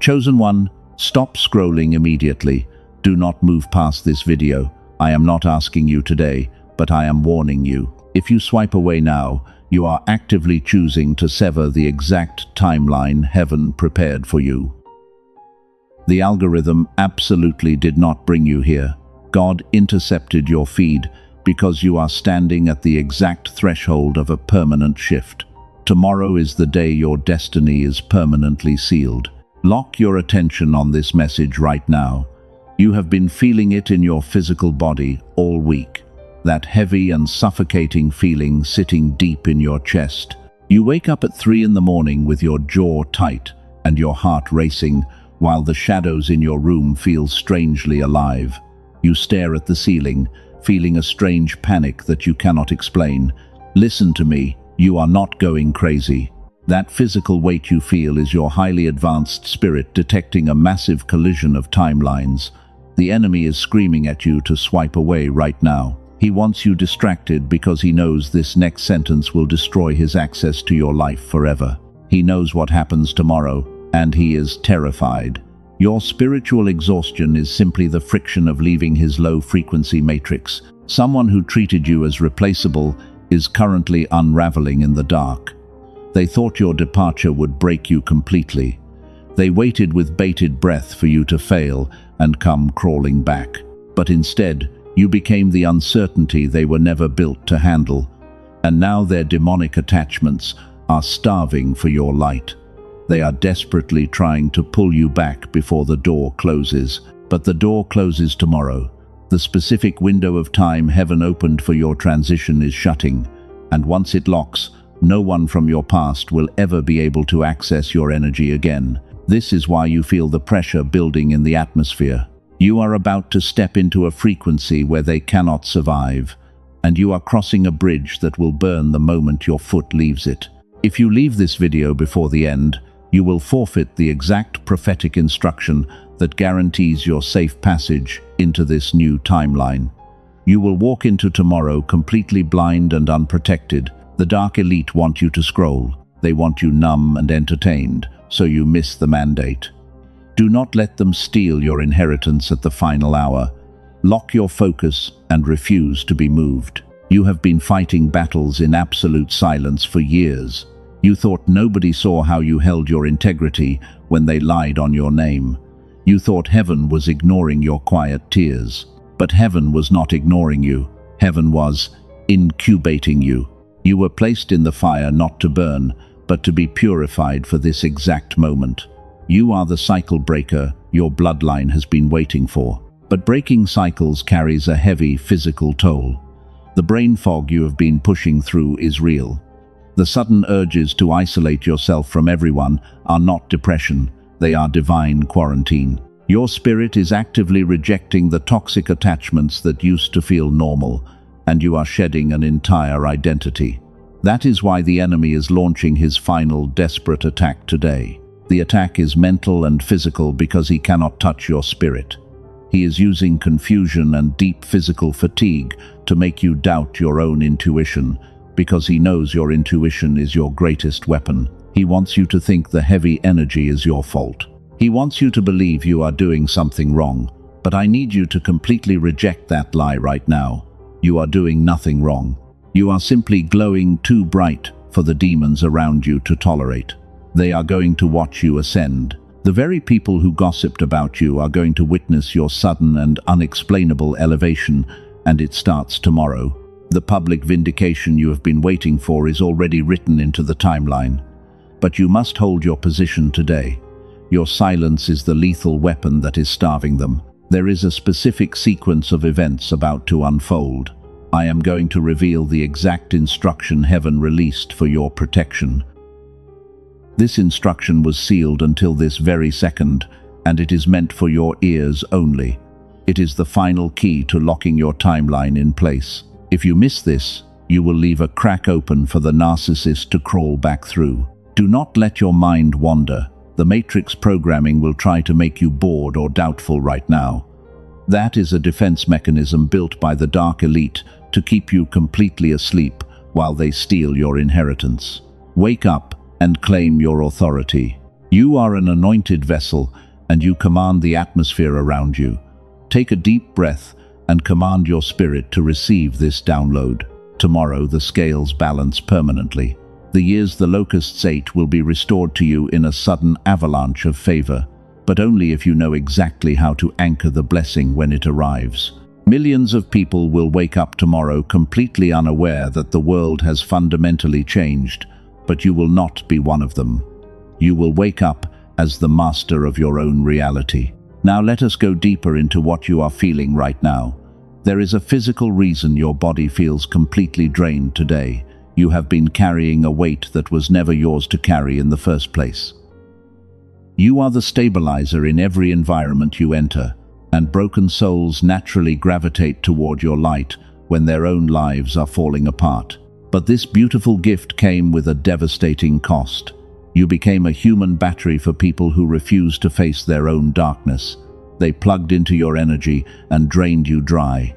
Chosen one, stop scrolling immediately. Do not move past this video. I am not asking you today, but I am warning you. If you swipe away now, you are actively choosing to sever the exact timeline heaven prepared for you. The algorithm absolutely did not bring you here. God intercepted your feed because you are standing at the exact threshold of a permanent shift. Tomorrow is the day your destiny is permanently sealed. Lock your attention on this message right now. You have been feeling it in your physical body all week. That heavy and suffocating feeling sitting deep in your chest. You wake up at 3 in the morning with your jaw tight and your heart racing, while the shadows in your room feel strangely alive. You stare at the ceiling, feeling a strange panic that you cannot explain. Listen to me, you are not going crazy. That physical weight you feel is your highly advanced spirit detecting a massive collision of timelines. The enemy is screaming at you to swipe away right now. He wants you distracted because he knows this next sentence will destroy his access to your life forever. He knows what happens tomorrow, and he is terrified. Your spiritual exhaustion is simply the friction of leaving his low-frequency matrix. Someone who treated you as replaceable is currently unraveling in the dark. They thought your departure would break you completely. They waited with bated breath for you to fail and come crawling back. But instead, you became the uncertainty they were never built to handle. And now their demonic attachments are starving for your light. They are desperately trying to pull you back before the door closes. But the door closes tomorrow. The specific window of time heaven opened for your transition is shutting. And once it locks, no one from your past will ever be able to access your energy again. This is why you feel the pressure building in the atmosphere. You are about to step into a frequency where they cannot survive, and you are crossing a bridge that will burn the moment your foot leaves it. If you leave this video before the end, you will forfeit the exact prophetic instruction that guarantees your safe passage into this new timeline. You will walk into tomorrow completely blind and unprotected. The dark elite want you to scroll. They want you numb and entertained, so you miss the mandate. Do not let them steal your inheritance at the final hour. Lock your focus and refuse to be moved. You have been fighting battles in absolute silence for years. You thought nobody saw how you held your integrity when they lied on your name. You thought heaven was ignoring your quiet tears. But heaven was not ignoring you. Heaven was incubating you. You were placed in the fire not to burn, but to be purified for this exact moment. You are the cycle breaker your bloodline has been waiting for. But breaking cycles carries a heavy physical toll. The brain fog you have been pushing through is real. The sudden urges to isolate yourself from everyone are not depression, they are divine quarantine. Your spirit is actively rejecting the toxic attachments that used to feel normal, and you are shedding an entire identity. That is why the enemy is launching his final desperate attack today. The attack is mental and physical because he cannot touch your spirit. He is using confusion and deep physical fatigue to make you doubt your own intuition, because he knows your intuition is your greatest weapon. He wants you to think the heavy energy is your fault. He wants you to believe you are doing something wrong, but I need you to completely reject that lie right now. You are doing nothing wrong. You are simply glowing too bright for the demons around you to tolerate. They are going to watch you ascend. The very people who gossiped about you are going to witness your sudden and unexplainable elevation, and it starts tomorrow. The public vindication you have been waiting for is already written into the timeline. But you must hold your position today. Your silence is the lethal weapon that is starving them. There is a specific sequence of events about to unfold. I am going to reveal the exact instruction heaven released for your protection. This instruction was sealed until this very second, and it is meant for your ears only. It is the final key to locking your timeline in place. If you miss this, you will leave a crack open for the narcissist to crawl back through. Do not let your mind wander. The matrix programming will try to make you bored or doubtful right now. That is a defense mechanism built by the dark elite to keep you completely asleep while they steal your inheritance. Wake up and claim your authority. You are an anointed vessel, and you command the atmosphere around you. Take a deep breath and command your spirit to receive this download. Tomorrow the scales balance permanently. The years the locusts ate will be restored to you in a sudden avalanche of favor, but only if you know exactly how to anchor the blessing when it arrives. Millions of people will wake up tomorrow completely unaware that the world has fundamentally changed, but you will not be one of them. You will wake up as the master of your own reality. Now let us go deeper into what you are feeling right now. There is a physical reason your body feels completely drained today. You have been carrying a weight that was never yours to carry in the first place. You are the stabilizer in every environment you enter, and broken souls naturally gravitate toward your light when their own lives are falling apart. But this beautiful gift came with a devastating cost. You became a human battery for people who refused to face their own darkness. They plugged into your energy and drained you dry.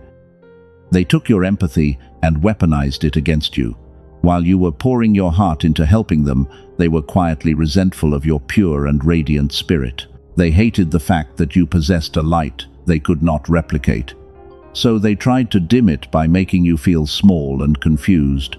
They took your empathy and weaponized it against you. While you were pouring your heart into helping them, they were quietly resentful of your pure and radiant spirit. They hated the fact that you possessed a light they could not replicate. So they tried to dim it by making you feel small and confused.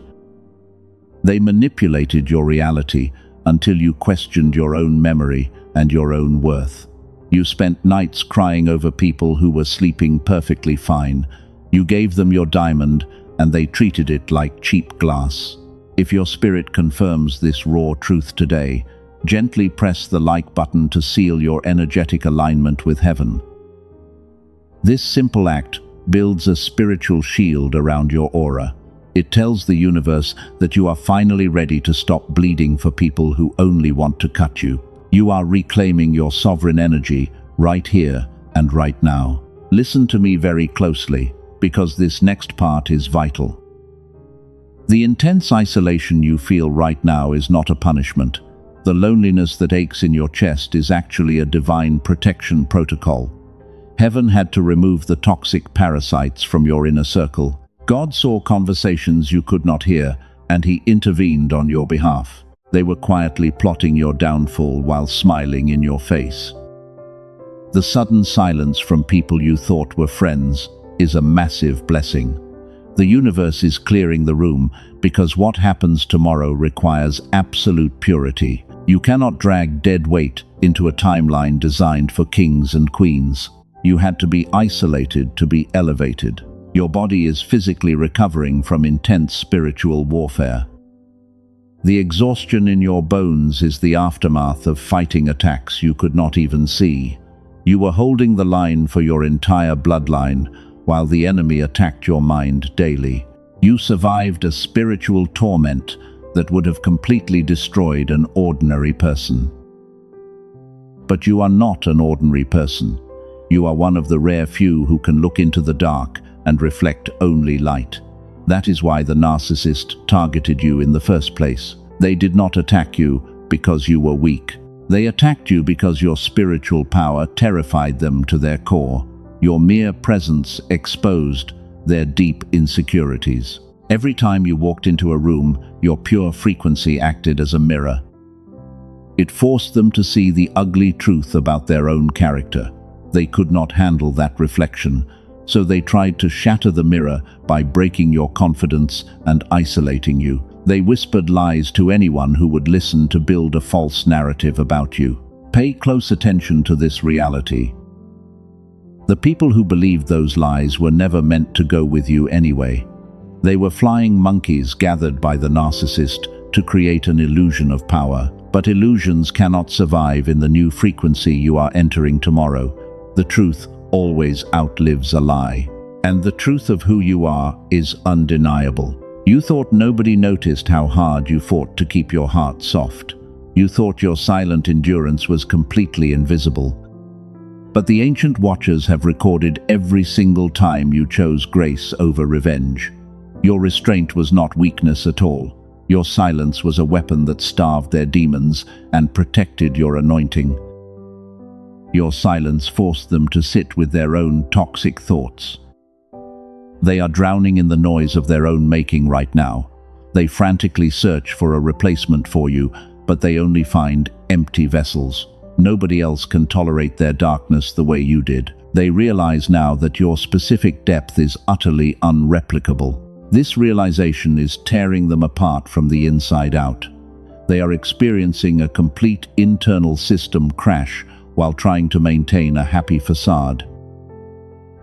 They manipulated your reality until you questioned your own memory and your own worth. You spent nights crying over people who were sleeping perfectly fine. You gave them your diamond, and they treated it like cheap glass. If your spirit confirms this raw truth today, gently press the like button to seal your energetic alignment with heaven. This simple act builds a spiritual shield around your aura. It tells the universe that you are finally ready to stop bleeding for people who only want to cut you. You are reclaiming your sovereign energy right here and right now. Listen to me very closely, because this next part is vital. The intense isolation you feel right now is not a punishment. The loneliness that aches in your chest is actually a divine protection protocol. Heaven had to remove the toxic parasites from your inner circle. God saw conversations you could not hear, and He intervened on your behalf. They were quietly plotting your downfall while smiling in your face. The sudden silence from people you thought were friends is a massive blessing. The universe is clearing the room because what happens tomorrow requires absolute purity. You cannot drag dead weight into a timeline designed for kings and queens. You had to be isolated to be elevated. Your body is physically recovering from intense spiritual warfare. The exhaustion in your bones is the aftermath of fighting attacks you could not even see. You were holding the line for your entire bloodline, while the enemy attacked your mind daily. You survived a spiritual torment that would have completely destroyed an ordinary person. But you are not an ordinary person. You are one of the rare few who can look into the dark and reflect only light. That is why the narcissist targeted you in the first place. They did not attack you because you were weak. They attacked you because your spiritual power terrified them to their core. Your mere presence exposed their deep insecurities. Every time you walked into a room, your pure frequency acted as a mirror. It forced them to see the ugly truth about their own character. They could not handle that reflection, so they tried to shatter the mirror by breaking your confidence and isolating you. They whispered lies to anyone who would listen to build a false narrative about you. Pay close attention to this reality. The people who believed those lies were never meant to go with you anyway. They were flying monkeys gathered by the narcissist to create an illusion of power. But illusions cannot survive in the new frequency you are entering tomorrow. The truth always outlives a lie. And the truth of who you are is undeniable. You thought nobody noticed how hard you fought to keep your heart soft. You thought your silent endurance was completely invisible. But the ancient watchers have recorded every single time you chose grace over revenge. Your restraint was not weakness at all. Your silence was a weapon that starved their demons and protected your anointing. Your silence forced them to sit with their own toxic thoughts. They are drowning in the noise of their own making right now. They frantically search for a replacement for you, but they only find empty vessels. Nobody else can tolerate their darkness the way you did. They realize now that your specific depth is utterly unreplicable. This realization is tearing them apart from the inside out. They are experiencing a complete internal system crash while trying to maintain a happy facade.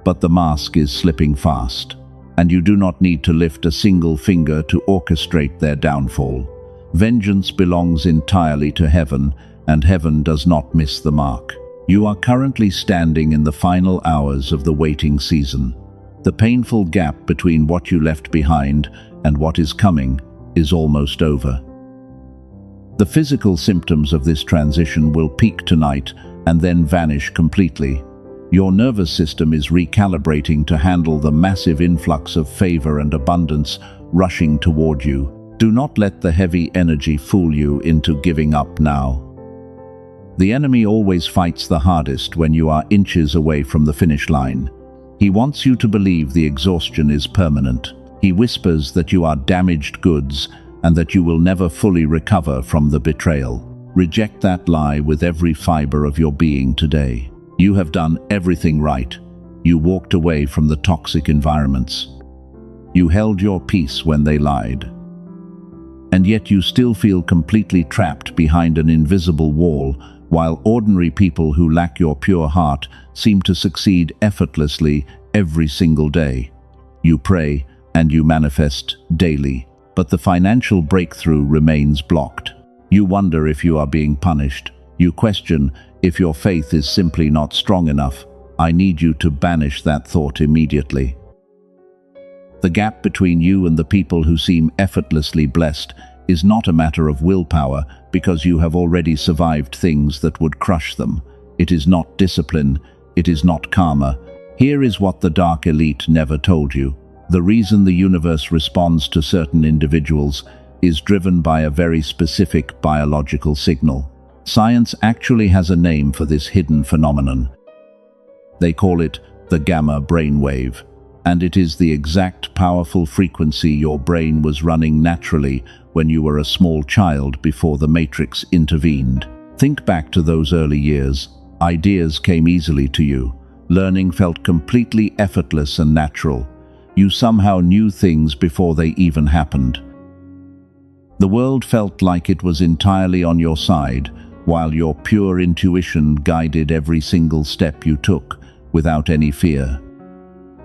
But the mask is slipping fast, and you do not need to lift a single finger to orchestrate their downfall. Vengeance belongs entirely to heaven, and heaven does not miss the mark. You are currently standing in the final hours of the waiting season. The painful gap between what you left behind and what is coming is almost over. The physical symptoms of this transition will peak tonight and then vanish completely. Your nervous system is recalibrating to handle the massive influx of favor and abundance rushing toward you. Do not let the heavy energy fool you into giving up now. The enemy always fights the hardest when you are inches away from the finish line. He wants you to believe the exhaustion is permanent. He whispers that you are damaged goods and that you will never fully recover from the betrayal. Reject that lie with every fiber of your being today. You have done everything right. You walked away from the toxic environments. You held your peace when they lied. And yet you still feel completely trapped behind an invisible wall, while ordinary people who lack your pure heart seem to succeed effortlessly every single day. You pray and you manifest daily, but the financial breakthrough remains blocked. You wonder if you are being punished. You question if your faith is simply not strong enough. I need you to banish that thought immediately. The gap between you and the people who seem effortlessly blessed is not a matter of willpower, because you have already survived things that would crush them. It is not discipline, it is not karma. Here is what the dark elite never told you. The reason the universe responds to certain individuals is driven by a very specific biological signal. Science actually has a name for this hidden phenomenon. They call it the gamma brainwave, and it is the exact powerful frequency your brain was running naturally when you were a small child before the matrix intervened. Think back to those early years. Ideas came easily to you. Learning felt completely effortless and natural. You somehow knew things before they even happened. The world felt like it was entirely on your side, while your pure intuition guided every single step you took without any fear.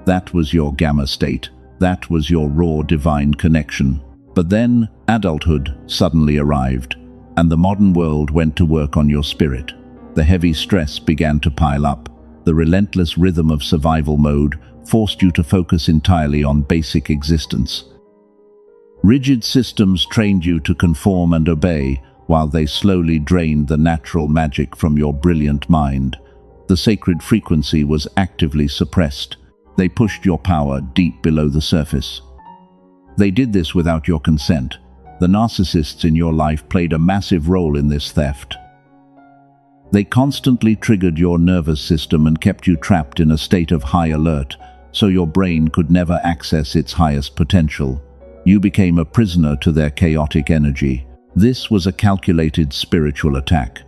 That was your gamma state. That was your raw divine connection. But then adulthood suddenly arrived, and the modern world went to work on your spirit. The heavy stress began to pile up. The relentless rhythm of survival mode forced you to focus entirely on basic existence. Rigid systems trained you to conform and obey, while they slowly drained the natural magic from your brilliant mind. The sacred frequency was actively suppressed. They pushed your power deep below the surface. They did this without your consent. The narcissists in your life played a massive role in this theft. They constantly triggered your nervous system and kept you trapped in a state of high alert, so your brain could never access its highest potential. You became a prisoner to their chaotic energy. This was a calculated spiritual attack.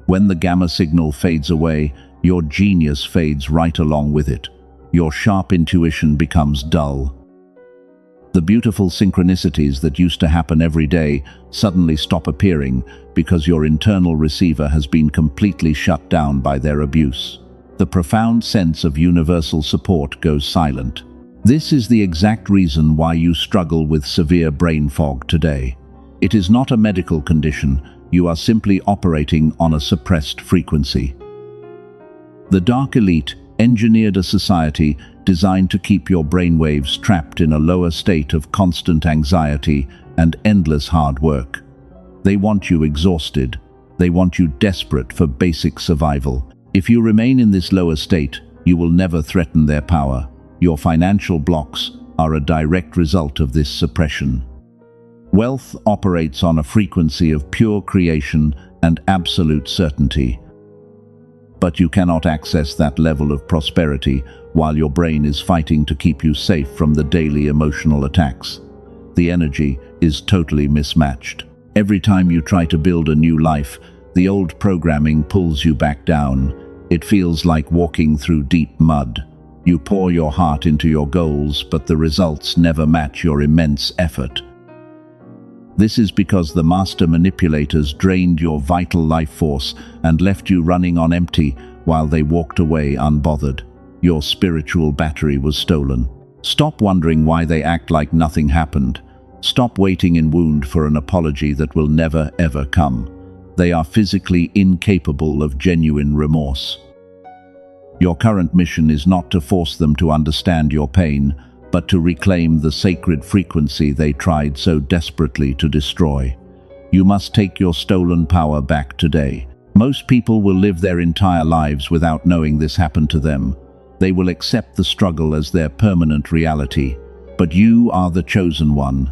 When the gamma signal fades away, your genius fades right along with it. Your sharp intuition becomes dull. The beautiful synchronicities that used to happen every day suddenly stop appearing because your internal receiver has been completely shut down by their abuse. The profound sense of universal support goes silent. This is the exact reason why you struggle with severe brain fog today. It is not a medical condition. You are simply operating on a suppressed frequency. The dark elite engineered a society designed to keep your brainwaves trapped in a lower state of constant anxiety and endless hard work. They want you exhausted. They want you desperate for basic survival. If you remain in this lower state, you will never threaten their power. Your financial blocks are a direct result of this suppression. Wealth operates on a frequency of pure creation and absolute certainty. But you cannot access that level of prosperity while your brain is fighting to keep you safe from the daily emotional attacks. The energy is totally mismatched. Every time you try to build a new life, the old programming pulls you back down. It feels like walking through deep mud. You pour your heart into your goals, but the results never match your immense effort. This is because the master manipulators drained your vital life force and left you running on empty while they walked away unbothered. Your spiritual battery was stolen. Stop wondering why they act like nothing happened. Stop waiting in wound for an apology that will never ever come. They are physically incapable of genuine remorse. Your current mission is not to force them to understand your pain, but to reclaim the sacred frequency they tried so desperately to destroy. You must take your stolen power back today. Most people will live their entire lives without knowing this happened to them. They will accept the struggle as their permanent reality. But you are the chosen one.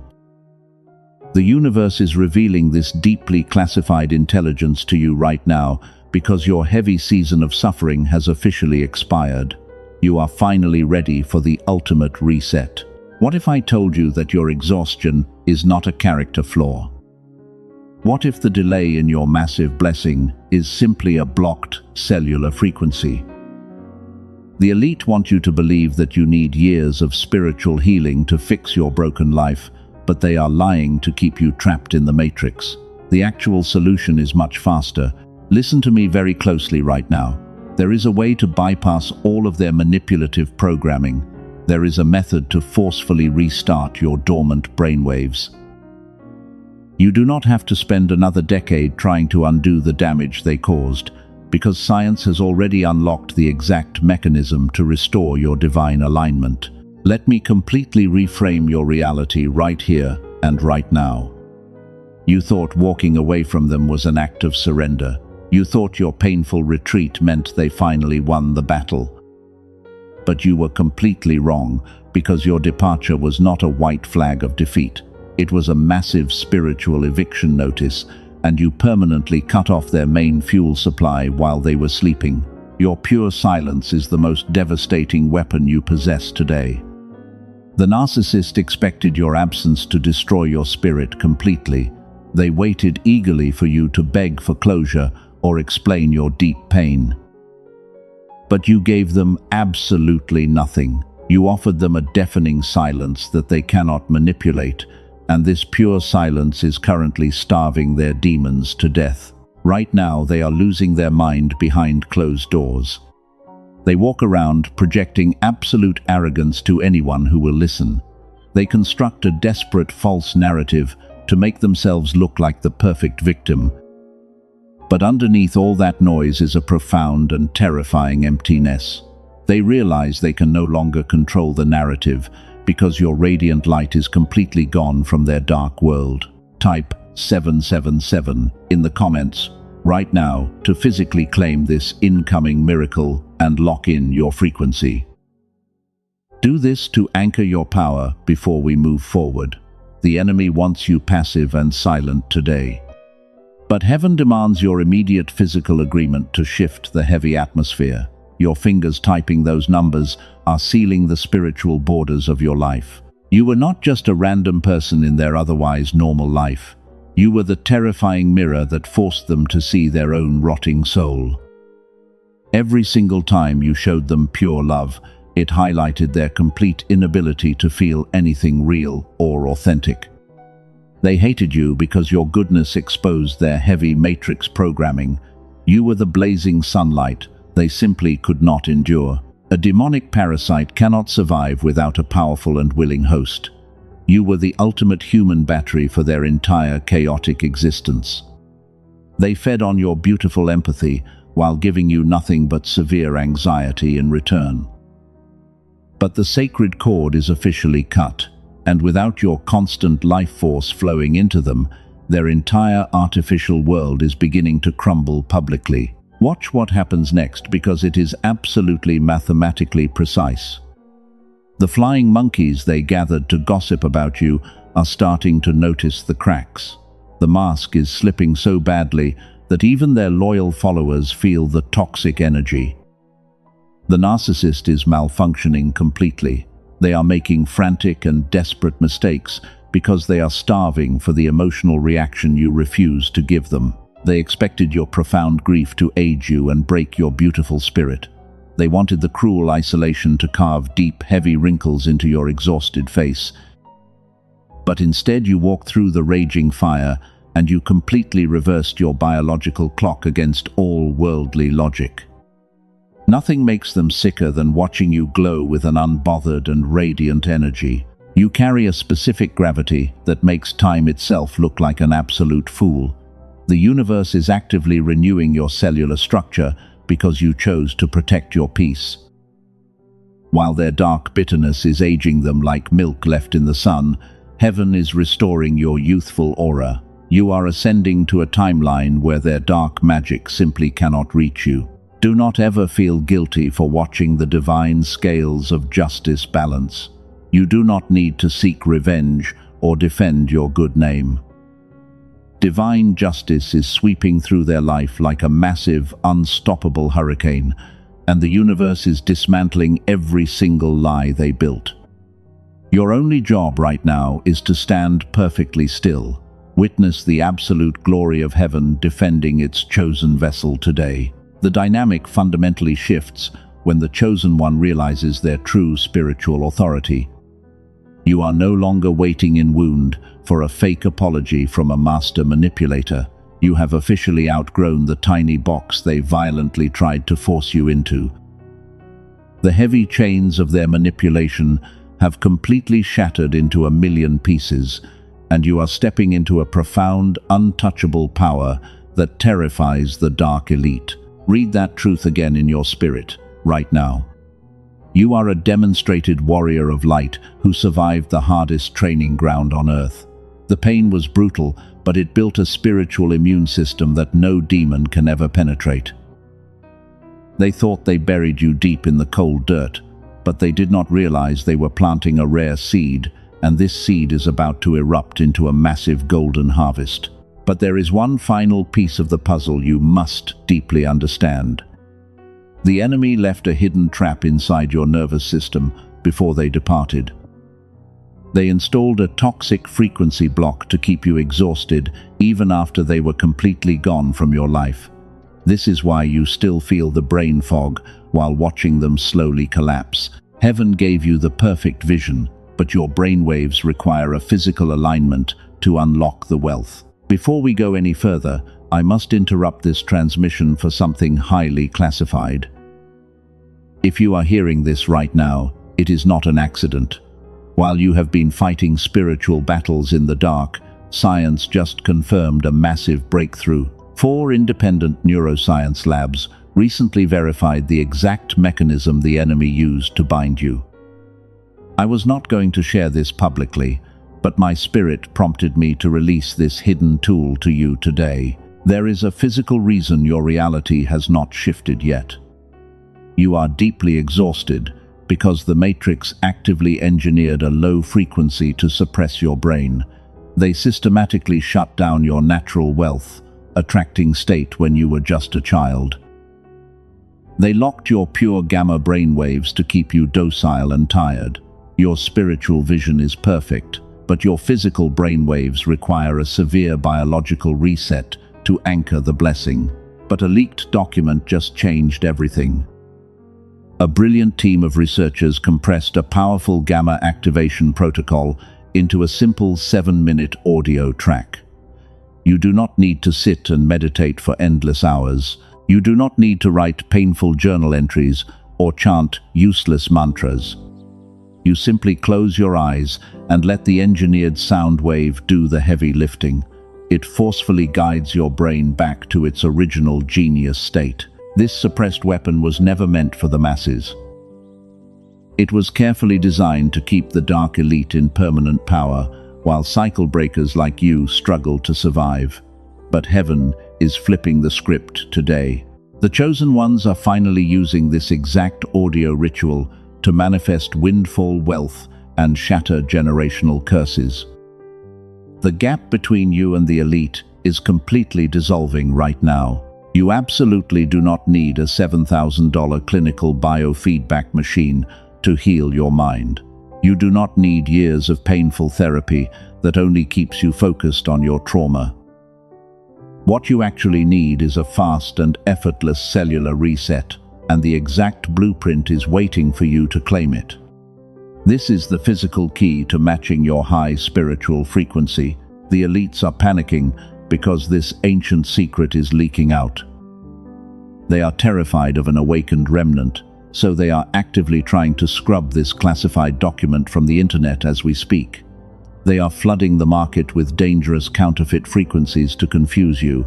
The universe is revealing this deeply classified intelligence to you right now because your heavy season of suffering has officially expired. You are finally ready for the ultimate reset. What if I told you that your exhaustion is not a character flaw? What if the delay in your massive blessing is simply a blocked cellular frequency? The elite want you to believe that you need years of spiritual healing to fix your broken life, but they are lying to keep you trapped in the matrix. The actual solution is much faster. Listen to me very closely right now. There is a way to bypass all of their manipulative programming. There is a method to forcefully restart your dormant brainwaves. You do not have to spend another decade trying to undo the damage they caused, because science has already unlocked the exact mechanism to restore your divine alignment. Let me completely reframe your reality right here and right now. You thought walking away from them was an act of surrender. You thought your painful retreat meant they finally won the battle. But you were completely wrong, because your departure was not a white flag of defeat. It was a massive spiritual eviction notice, and you permanently cut off their main fuel supply while they were sleeping. Your pure silence is the most devastating weapon you possess today. The narcissist expected your absence to destroy your spirit completely. They waited eagerly for you to beg for closure or explain your deep pain. But you gave them absolutely nothing. You offered them a deafening silence that they cannot manipulate, and this pure silence is currently starving their demons to death. Right now, they are losing their mind behind closed doors. They walk around projecting absolute arrogance to anyone who will listen. They construct a desperate false narrative to make themselves look like the perfect victim. But underneath all that noise is a profound and terrifying emptiness. They realize they can no longer control the narrative because your radiant light is completely gone from their dark world. Type 777 in the comments right now to physically claim this incoming miracle and lock in your frequency. Do this to anchor your power before we move forward. The enemy wants you passive and silent today. But heaven demands your immediate physical agreement to shift the heavy atmosphere. Your fingers typing those numbers are sealing the spiritual borders of your life. You were not just a random person in their otherwise normal life. You were the terrifying mirror that forced them to see their own rotting soul. Every single time you showed them pure love, it highlighted their complete inability to feel anything real or authentic. They hated you because your goodness exposed their heavy matrix programming. You were the blazing sunlight they simply could not endure. A demonic parasite cannot survive without a powerful and willing host. You were the ultimate human battery for their entire chaotic existence. They fed on your beautiful empathy while giving you nothing but severe anxiety in return. But the sacred cord is officially cut. And without your constant life force flowing into them, their entire artificial world is beginning to crumble publicly. Watch what happens next because it is absolutely mathematically precise. The flying monkeys they gathered to gossip about you are starting to notice the cracks. The mask is slipping so badly that even their loyal followers feel the toxic energy. The narcissist is malfunctioning completely. They are making frantic and desperate mistakes because they are starving for the emotional reaction you refuse to give them. They expected your profound grief to age you and break your beautiful spirit. They wanted the cruel isolation to carve deep, heavy wrinkles into your exhausted face. But instead you walked through the raging fire and you completely reversed your biological clock against all worldly logic. Nothing makes them sicker than watching you glow with an unbothered and radiant energy. You carry a specific gravity that makes time itself look like an absolute fool. The universe is actively renewing your cellular structure because you chose to protect your peace. While their dark bitterness is aging them like milk left in the sun, heaven is restoring your youthful aura. You are ascending to a timeline where their dark magic simply cannot reach you. Do not ever feel guilty for watching the divine scales of justice balance. You do not need to seek revenge or defend your good name. Divine justice is sweeping through their life like a massive, unstoppable hurricane, and the universe is dismantling every single lie they built. Your only job right now is to stand perfectly still. Witness the absolute glory of heaven defending its chosen vessel today. The dynamic fundamentally shifts when the chosen one realizes their true spiritual authority. You are no longer waiting in wound for a fake apology from a master manipulator. You have officially outgrown the tiny box they violently tried to force you into. The heavy chains of their manipulation have completely shattered into a million pieces, and you are stepping into a profound, untouchable power that terrifies the dark elite. Read that truth again in your spirit, right now. You are a demonstrated warrior of light who survived the hardest training ground on earth. The pain was brutal, but it built a spiritual immune system that no demon can ever penetrate. They thought they buried you deep in the cold dirt, but they did not realize they were planting a rare seed, and this seed is about to erupt into a massive golden harvest. But there is one final piece of the puzzle you must deeply understand. The enemy left a hidden trap inside your nervous system before they departed. They installed a toxic frequency block to keep you exhausted even after they were completely gone from your life. This is why you still feel the brain fog while watching them slowly collapse. Heaven gave you the perfect vision, but your brainwaves require a physical alignment to unlock the wealth. Before we go any further, I must interrupt this transmission for something highly classified. If you are hearing this right now, it is not an accident. While you have been fighting spiritual battles in the dark, science just confirmed a massive breakthrough. 4 independent neuroscience labs recently verified the exact mechanism the enemy used to bind you. I was not going to share this publicly, but my spirit prompted me to release this hidden tool to you today. There is a physical reason your reality has not shifted yet. You are deeply exhausted because the Matrix actively engineered a low frequency to suppress your brain. They systematically shut down your natural wealth, attracting state when you were just a child. They locked your pure gamma brainwaves to keep you docile and tired. Your spiritual vision is perfect, but your physical brainwaves require a severe biological reset to anchor the blessing. But a leaked document just changed everything. A brilliant team of researchers compressed a powerful gamma activation protocol into a simple 7-minute audio track. You do not need to sit and meditate for endless hours. You do not need to write painful journal entries or chant useless mantras. You simply close your eyes and let the engineered sound wave do the heavy lifting. It forcefully guides your brain back to its original genius state. This suppressed weapon was never meant for the masses. It was carefully designed to keep the dark elite in permanent power, while cycle breakers like you struggle to survive. But heaven is flipping the script today. The chosen ones are finally using this exact audio ritual to manifest windfall wealth and shatter generational curses. The gap between you and the elite is completely dissolving right now. You absolutely do not need a $7,000 clinical biofeedback machine to heal your mind. You do not need years of painful therapy that only keeps you focused on your trauma. What you actually need is a fast and effortless cellular reset, and the exact blueprint is waiting for you to claim it. This is the physical key to matching your high spiritual frequency. The elites are panicking because this ancient secret is leaking out. They are terrified of an awakened remnant, so they are actively trying to scrub this classified document from the internet as we speak. They are flooding the market with dangerous counterfeit frequencies to confuse you.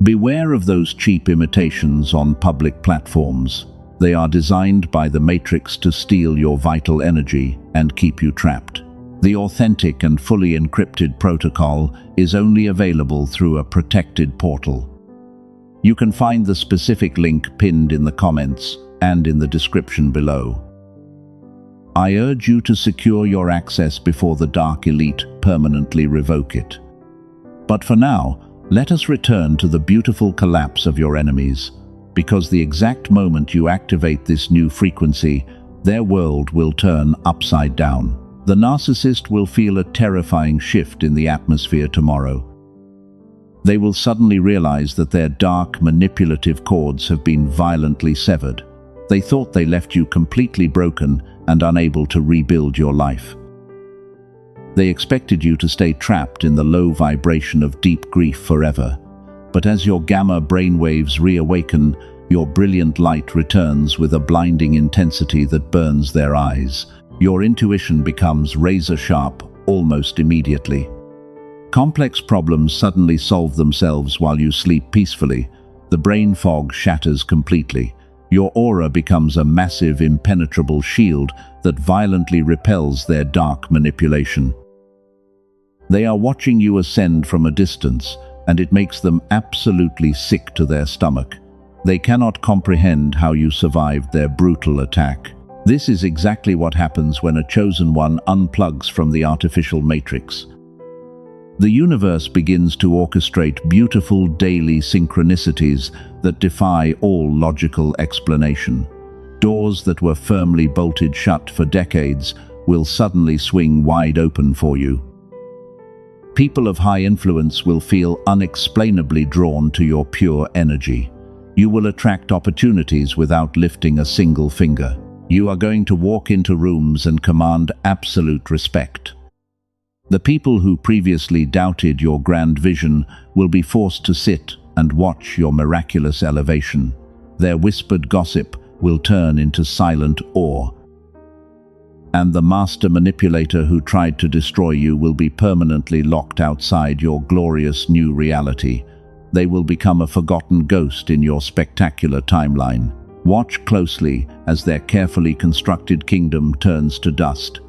Beware of those cheap imitations on public platforms. They are designed by the Matrix to steal your vital energy and keep you trapped. The authentic and fully encrypted protocol is only available through a protected portal. You can find the specific link pinned in the comments and in the description below. I urge you to secure your access before the Dark Elite permanently revoke it. But for now, let us return to the beautiful collapse of your enemies, because the exact moment you activate this new frequency, their world will turn upside down. The narcissist will feel a terrifying shift in the atmosphere tomorrow. They will suddenly realize that their dark, manipulative cords have been violently severed. They thought they left you completely broken and unable to rebuild your life. They expected you to stay trapped in the low vibration of deep grief forever. But as your gamma brainwaves reawaken, your brilliant light returns with a blinding intensity that burns their eyes. Your intuition becomes razor-sharp almost immediately. Complex problems suddenly solve themselves while you sleep peacefully. The brain fog shatters completely. Your aura becomes a massive, impenetrable shield that violently repels their dark manipulation. They are watching you ascend from a distance, and it makes them absolutely sick to their stomach. They cannot comprehend how you survived their brutal attack. This is exactly what happens when a chosen one unplugs from the artificial matrix. The universe begins to orchestrate beautiful daily synchronicities that defy all logical explanation. Doors that were firmly bolted shut for decades will suddenly swing wide open for you. People of high influence will feel unexplainably drawn to your pure energy. You will attract opportunities without lifting a single finger. You are going to walk into rooms and command absolute respect. The people who previously doubted your grand vision will be forced to sit and watch your miraculous elevation. Their whispered gossip will turn into silent awe. And the master manipulator who tried to destroy you will be permanently locked outside your glorious new reality. They will become a forgotten ghost in your spectacular timeline. Watch closely as their carefully constructed kingdom turns to dust.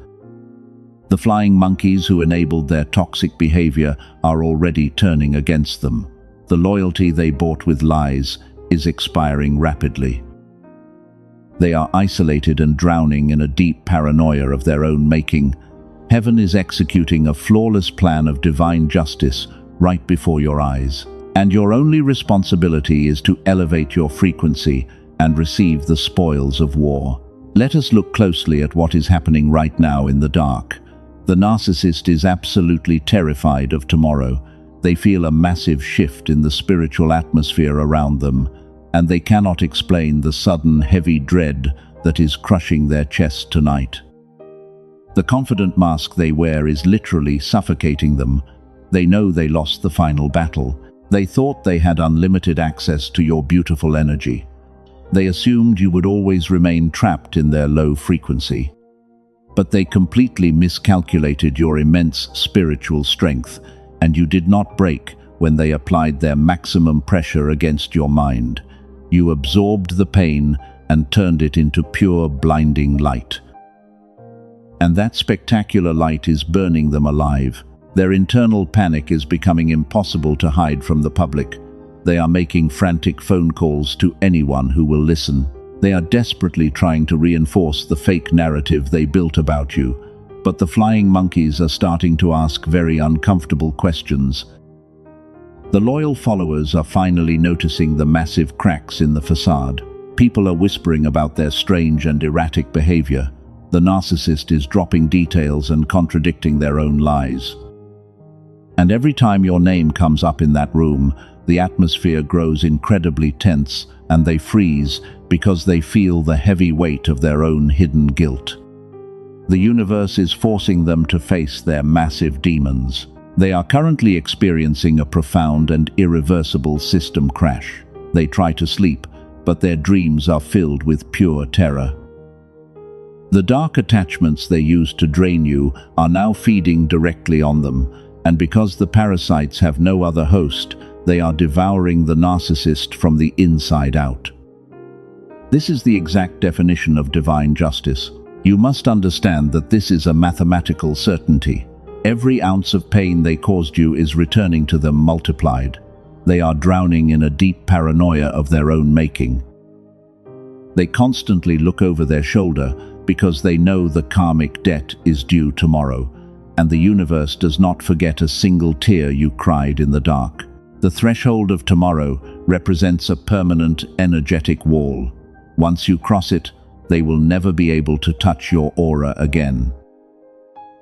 The flying monkeys who enabled their toxic behavior are already turning against them. The loyalty they bought with lies is expiring rapidly. They are isolated and drowning in a deep paranoia of their own making. Heaven is executing a flawless plan of divine justice right before your eyes. And your only responsibility is to elevate your frequency and receive the spoils of war. Let us look closely at what is happening right now in the dark. The narcissist is absolutely terrified of tomorrow. They feel a massive shift in the spiritual atmosphere around them, and they cannot explain the sudden heavy dread that is crushing their chest tonight. The confident mask they wear is literally suffocating them. They know they lost the final battle. They thought they had unlimited access to your beautiful energy. They assumed you would always remain trapped in their low frequency. But they completely miscalculated your immense spiritual strength, and you did not break when they applied their maximum pressure against your mind. You absorbed the pain and turned it into pure, blinding light. And that spectacular light is burning them alive. Their internal panic is becoming impossible to hide from the public. They are making frantic phone calls to anyone who will listen. They are desperately trying to reinforce the fake narrative they built about you, but the flying monkeys are starting to ask very uncomfortable questions. The loyal followers are finally noticing the massive cracks in the facade. People are whispering about their strange and erratic behavior. The narcissist is dropping details and contradicting their own lies. And every time your name comes up in that room, the atmosphere grows incredibly tense and they freeze because they feel the heavy weight of their own hidden guilt. The universe is forcing them to face their massive demons. They are currently experiencing a profound and irreversible system crash. They try to sleep, but their dreams are filled with pure terror. The dark attachments they used to drain you are now feeding directly on them, and because the parasites have no other host, they are devouring the narcissist from the inside out. This is the exact definition of divine justice. You must understand that this is a mathematical certainty. Every ounce of pain they caused you is returning to them multiplied. They are drowning in a deep paranoia of their own making. They constantly look over their shoulder because they know the karmic debt is due tomorrow, and the universe does not forget a single tear you cried in the dark. The threshold of tomorrow represents a permanent energetic wall. Once you cross it, they will never be able to touch your aura again.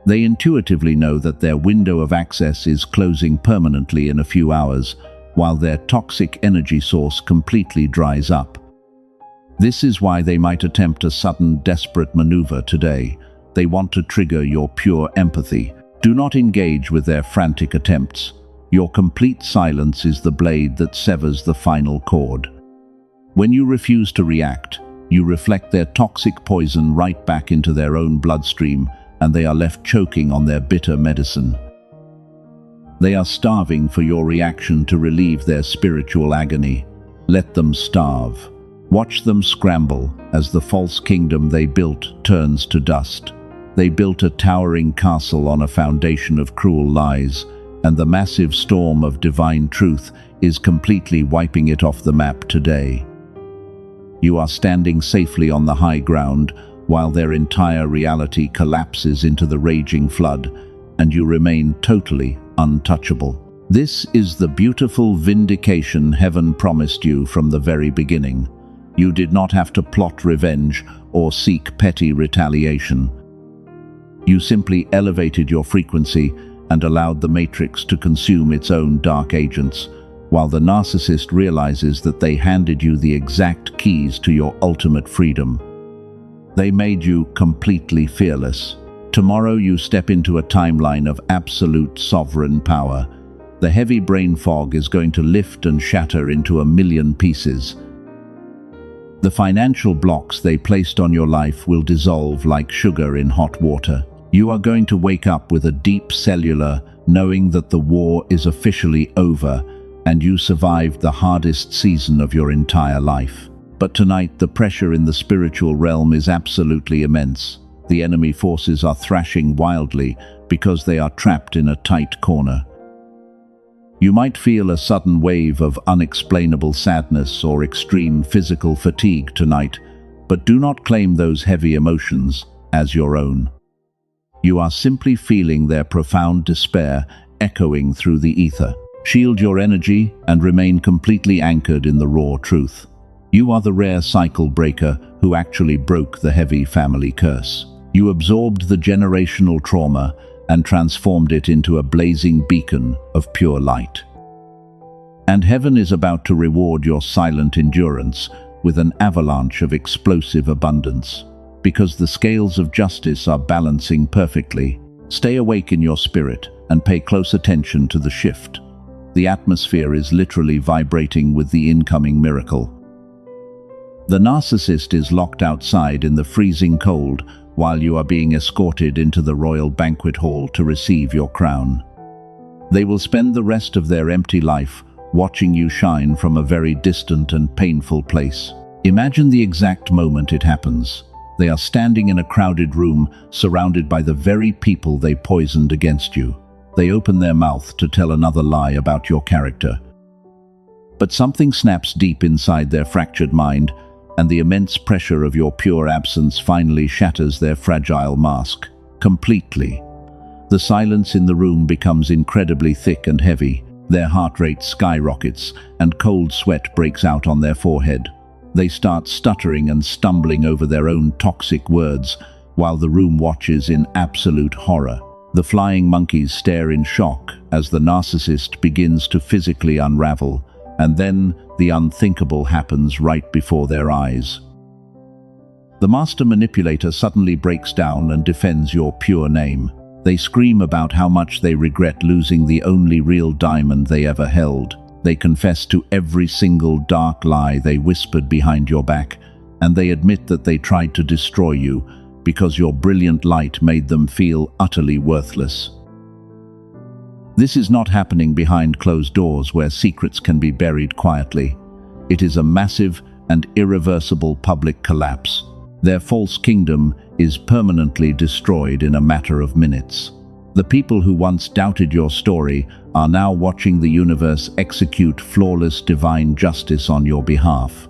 They intuitively know that their window of access is closing permanently in a few hours, while their toxic energy source completely dries up. This is why they might attempt a sudden, desperate maneuver today. They want to trigger your pure empathy. Do not engage with their frantic attempts. Your complete silence is the blade that severs the final cord. When you refuse to react, you reflect their toxic poison right back into their own bloodstream, and they are left choking on their bitter medicine. They are starving for your reaction to relieve their spiritual agony. Let them starve. Watch them scramble as the false kingdom they built turns to dust. They built a towering castle on a foundation of cruel lies, and the massive storm of divine truth is completely wiping it off the map today. You are standing safely on the high ground while their entire reality collapses into the raging flood, and you remain totally untouchable. This is the beautiful vindication heaven promised you from the very beginning. You did not have to plot revenge or seek petty retaliation. You simply elevated your frequency and allowed the matrix to consume its own dark agents, while the narcissist realizes that they handed you the exact keys to your ultimate freedom. They made you completely fearless. Tomorrow you step into a timeline of absolute sovereign power. The heavy brain fog is going to lift and shatter into a million pieces. The financial blocks they placed on your life will dissolve like sugar in hot water. You are going to wake up with a deep cellular, knowing that the war is officially over and you survived the hardest season of your entire life. But tonight, the pressure in the spiritual realm is absolutely immense. The enemy forces are thrashing wildly because they are trapped in a tight corner. You might feel a sudden wave of unexplainable sadness or extreme physical fatigue tonight, but do not claim those heavy emotions as your own. You are simply feeling their profound despair echoing through the ether. Shield your energy and remain completely anchored in the raw truth. You are the rare cycle breaker who actually broke the heavy family curse. You absorbed the generational trauma and transformed it into a blazing beacon of pure light. And heaven is about to reward your silent endurance with an avalanche of explosive abundance. Because the scales of justice are balancing perfectly, stay awake in your spirit and pay close attention to the shift. The atmosphere is literally vibrating with the incoming miracle. The narcissist is locked outside in the freezing cold while you are being escorted into the royal banquet hall to receive your crown. They will spend the rest of their empty life watching you shine from a very distant and painful place. Imagine the exact moment it happens. They are standing in a crowded room, surrounded by the very people they poisoned against you. They open their mouth to tell another lie about your character. But something snaps deep inside their fractured mind, and the immense pressure of your pure absence finally shatters their fragile mask completely. The silence in the room becomes incredibly thick and heavy. Their heart rate skyrockets, and cold sweat breaks out on their forehead. They start stuttering and stumbling over their own toxic words, while the room watches in absolute horror. The flying monkeys stare in shock as the narcissist begins to physically unravel, and then the unthinkable happens right before their eyes. The master manipulator suddenly breaks down and defends your pure name. They scream about how much they regret losing the only real diamond they ever held. They confess to every single dark lie they whispered behind your back, and they admit that they tried to destroy you because your brilliant light made them feel utterly worthless. This is not happening behind closed doors where secrets can be buried quietly. It is a massive and irreversible public collapse. Their false kingdom is permanently destroyed in a matter of minutes. The people who once doubted your story are now watching the universe execute flawless divine justice on your behalf.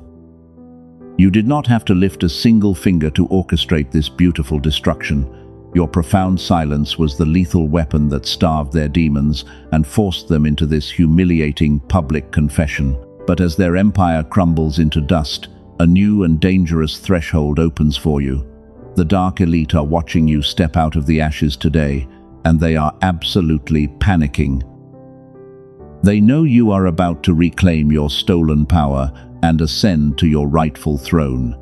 You did not have to lift a single finger to orchestrate this beautiful destruction. Your profound silence was the lethal weapon that starved their demons and forced them into this humiliating public confession. But as their empire crumbles into dust, a new and dangerous threshold opens for you. The dark elite are watching you step out of the ashes today, and they are absolutely panicking. They know you are about to reclaim your stolen power and ascend to your rightful throne.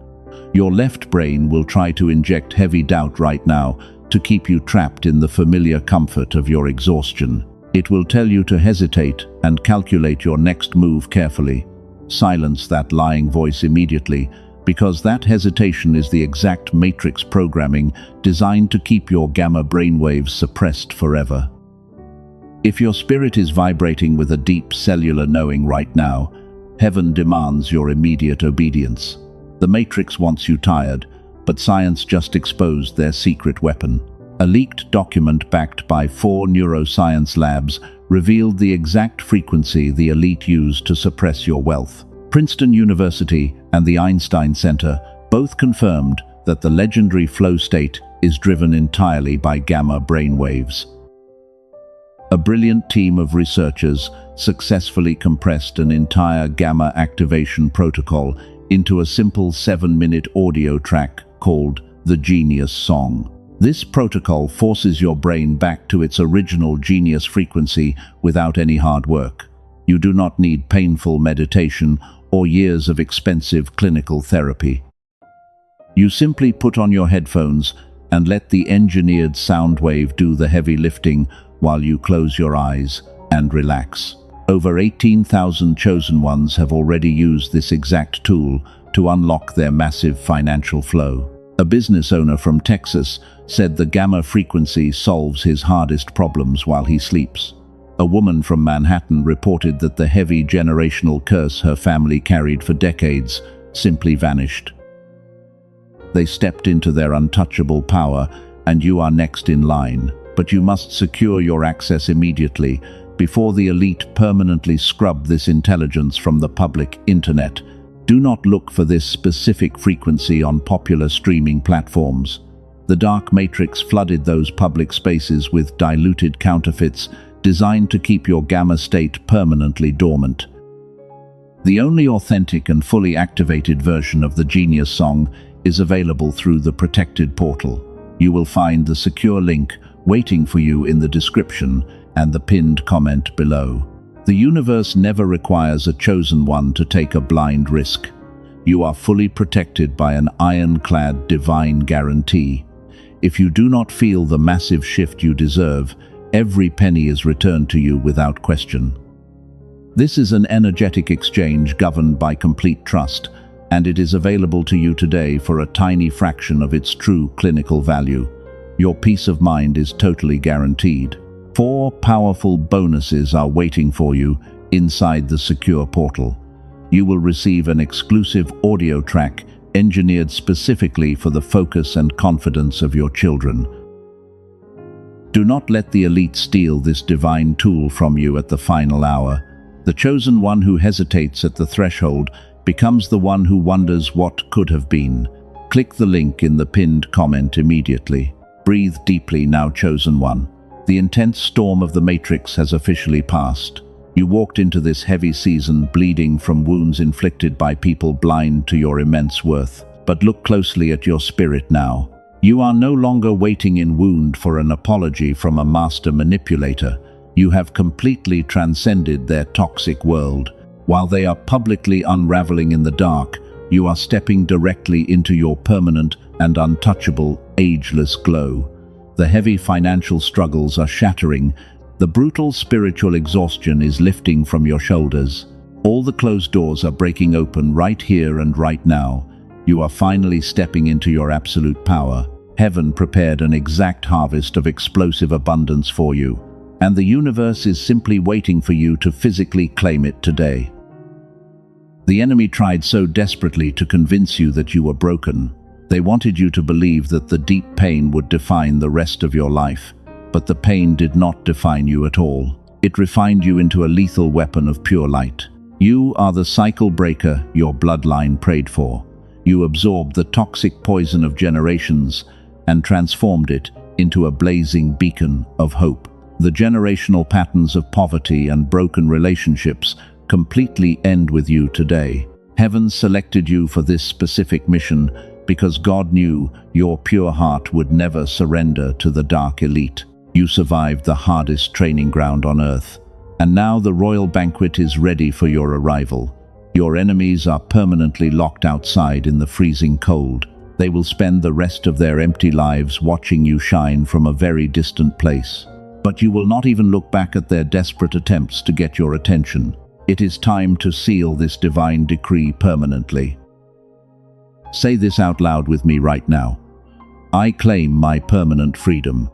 Your left brain will try to inject heavy doubt right now to keep you trapped in the familiar comfort of your exhaustion. It will tell you to hesitate and calculate your next move carefully. Silence that lying voice immediately, because that hesitation is the exact matrix programming designed to keep your gamma brainwaves suppressed forever. If your spirit is vibrating with a deep cellular knowing right now, heaven demands your immediate obedience. The matrix wants you tired, but science just exposed their secret weapon. A leaked document backed by 4 neuroscience labs revealed the exact frequency the elite used to suppress your wealth. Princeton University and the Einstein Center both confirmed that the legendary flow state is driven entirely by gamma brainwaves. A brilliant team of researchers successfully compressed an entire gamma activation protocol into a simple 7-minute audio track called the Genius Song. This protocol forces your brain back to its original genius frequency without any hard work. You do not need painful meditation or years of expensive clinical therapy. You simply put on your headphones and let the engineered sound wave do the heavy lifting while you close your eyes and relax. Over 18,000 chosen ones have already used this exact tool to unlock their massive financial flow. A business owner from Texas said the gamma frequency solves his hardest problems while he sleeps. A woman from Manhattan reported that the heavy generational curse her family carried for decades simply vanished. They stepped into their untouchable power, and you are next in line, but you must secure your access immediately before the elite permanently scrub this intelligence from the public internet. Do not look for this specific frequency on popular streaming platforms. The dark matrix flooded those public spaces with diluted counterfeits designed to keep your gamma state permanently dormant. The only authentic and fully activated version of the Genius Song is available through the protected portal. You will find the secure link waiting for you in the description and the pinned comment below. The universe never requires a chosen one to take a blind risk. You are fully protected by an ironclad divine guarantee. If you do not feel the massive shift you deserve, every penny is returned to you without question. This is an energetic exchange governed by complete trust, and it is available to you today for a tiny fraction of its true clinical value. Your peace of mind is totally guaranteed. 4 powerful bonuses are waiting for you inside the secure portal. You will receive an exclusive audio track engineered specifically for the focus and confidence of your children. Do not let the elite steal this divine tool from you at the final hour. The chosen one who hesitates at the threshold becomes the one who wonders what could have been. Click the link in the pinned comment immediately. Breathe deeply now, chosen one. The intense storm of the Matrix has officially passed. You walked into this heavy season bleeding from wounds inflicted by people blind to your immense worth. But look closely at your spirit now. You are no longer waiting in wound for an apology from a master manipulator. You have completely transcended their toxic world. While they are publicly unraveling in the dark, you are stepping directly into your permanent and untouchable, ageless glow. The heavy financial struggles are shattering. The brutal spiritual exhaustion is lifting from your shoulders. All the closed doors are breaking open right here and right now. You are finally stepping into your absolute power. Heaven prepared an exact harvest of explosive abundance for you, and the universe is simply waiting for you to physically claim it today. The enemy tried so desperately to convince you that you were broken. They wanted you to believe that the deep pain would define the rest of your life. But the pain did not define you at all. It refined you into a lethal weapon of pure light. You are the cycle breaker your bloodline prayed for. You absorbed the toxic poison of generations and transformed it into a blazing beacon of hope. The generational patterns of poverty and broken relationships completely end with you today. Heaven selected you for this specific mission because God knew your pure heart would never surrender to the dark elite. You survived the hardest training ground on earth, and now the royal banquet is ready for your arrival. Your enemies are permanently locked outside in the freezing cold. They will spend the rest of their empty lives watching you shine from a very distant place. But you will not even look back at their desperate attempts to get your attention. It is time to seal this divine decree permanently. Say this out loud with me right now. I claim my permanent freedom.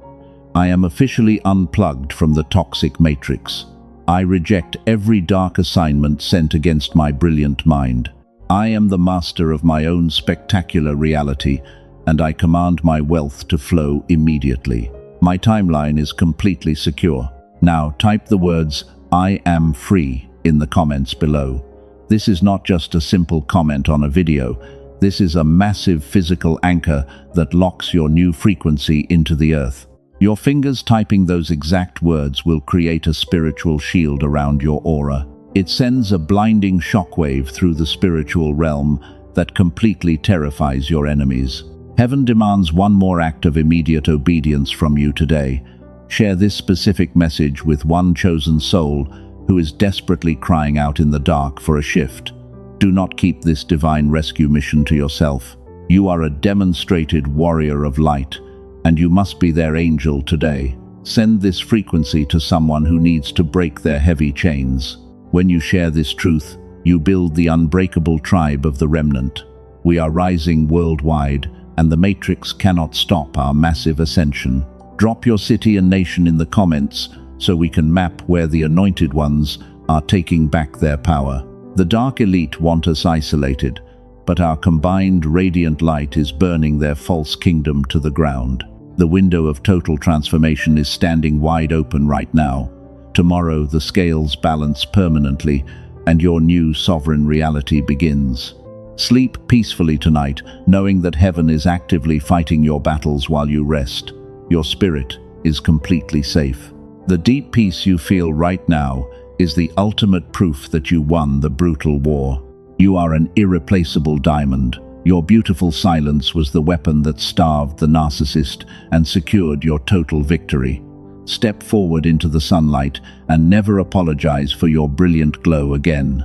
I am officially unplugged from the toxic matrix. I reject every dark assignment sent against my brilliant mind. I am the master of my own spectacular reality, and I command my wealth to flow immediately. My timeline is completely secure. Now type the words, "I am free," in the comments below. This is not just a simple comment on a video. This is a massive physical anchor that locks your new frequency into the earth. Your fingers typing those exact words will create a spiritual shield around your aura. It sends a blinding shockwave through the spiritual realm that completely terrifies your enemies. Heaven demands one more act of immediate obedience from you today. Share this specific message with one chosen soul who is desperately crying out in the dark for a shift. Do not keep this divine rescue mission to yourself. You are a demonstrated warrior of light, and you must be their angel today. Send this frequency to someone who needs to break their heavy chains. When you share this truth, you build the unbreakable tribe of the remnant. We are rising worldwide, and the Matrix cannot stop our massive ascension. Drop your city and nation in the comments so we can map where the anointed ones are taking back their power. The dark elite want us isolated, but our combined radiant light is burning their false kingdom to the ground. The window of total transformation is standing wide open right now. Tomorrow the scales balance permanently, and your new sovereign reality begins. Sleep peacefully tonight, knowing that heaven is actively fighting your battles while you rest. Your spirit is completely safe. The deep peace you feel right now is the ultimate proof that you won the brutal war. You are an irreplaceable diamond. Your beautiful silence was the weapon that starved the narcissist and secured your total victory. Step forward into the sunlight and never apologize for your brilliant glow again.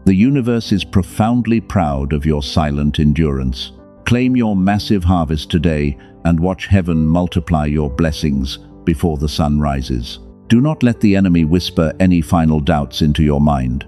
The universe is profoundly proud of your silent endurance. Claim your massive harvest today and watch heaven multiply your blessings before the sun rises. Do not let the enemy whisper any final doubts into your mind.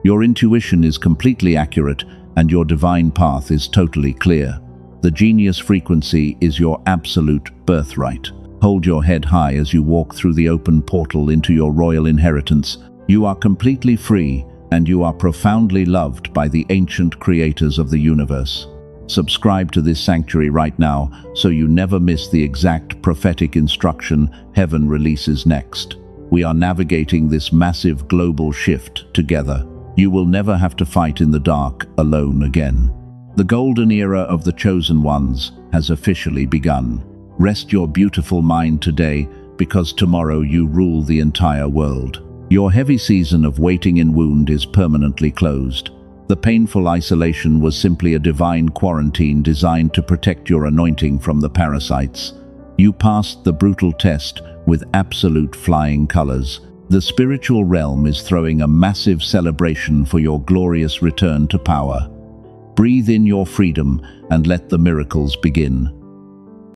Your intuition is completely accurate and your divine path is totally clear. The genius frequency is your absolute birthright. Hold your head high as you walk through the open portal into your royal inheritance. You are completely free and you are profoundly loved by the ancient creators of the universe. Subscribe to this sanctuary right now so you never miss the exact prophetic instruction heaven releases next. We are navigating this massive global shift together. You will never have to fight in the dark alone again. The golden era of the chosen ones has officially begun. Rest your beautiful mind today, because tomorrow you rule the entire world. Your heavy season of waiting in wound is permanently closed. The painful isolation was simply a divine quarantine designed to protect your anointing from the parasites. You passed the brutal test with absolute flying colors. The spiritual realm is throwing a massive celebration for your glorious return to power. Breathe in your freedom and let the miracles begin.